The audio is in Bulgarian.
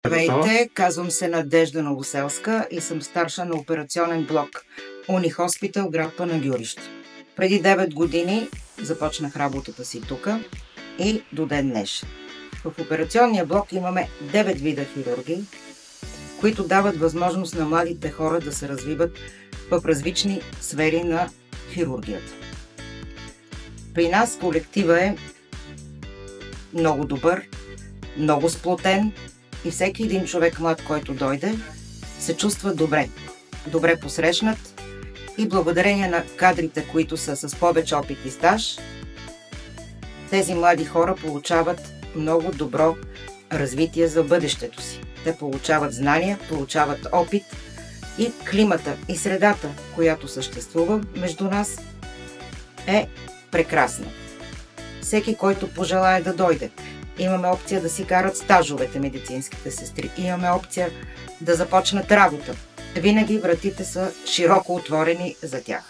Здравейте, казвам се Надежда Новоселска и съм старша на операционен блок Уни Хоспитал, град Панагюрище. Преди 9 години започнах работата си тук и до ден днешен. В операционния блок имаме 9 вида хирурги, които дават възможност на младите хора да се развиват в различни сфери на хирургията. При нас колектива е много добър, много сплотен и всеки един човек млад, който дойде, се чувства добре. Добре посрещнат и благодарение на кадрите, които са с повече опит и стаж, тези млади хора получават много добро развитие за бъдещето си. Те получават знания, получават опит и климата и средата, която съществува между нас, е прекрасна. Всеки, който пожелае да дойде. Имаме опция да си карат стажовете медицинските сестри. Имаме опция да започнат работа. Винаги вратите са широко отворени за тях.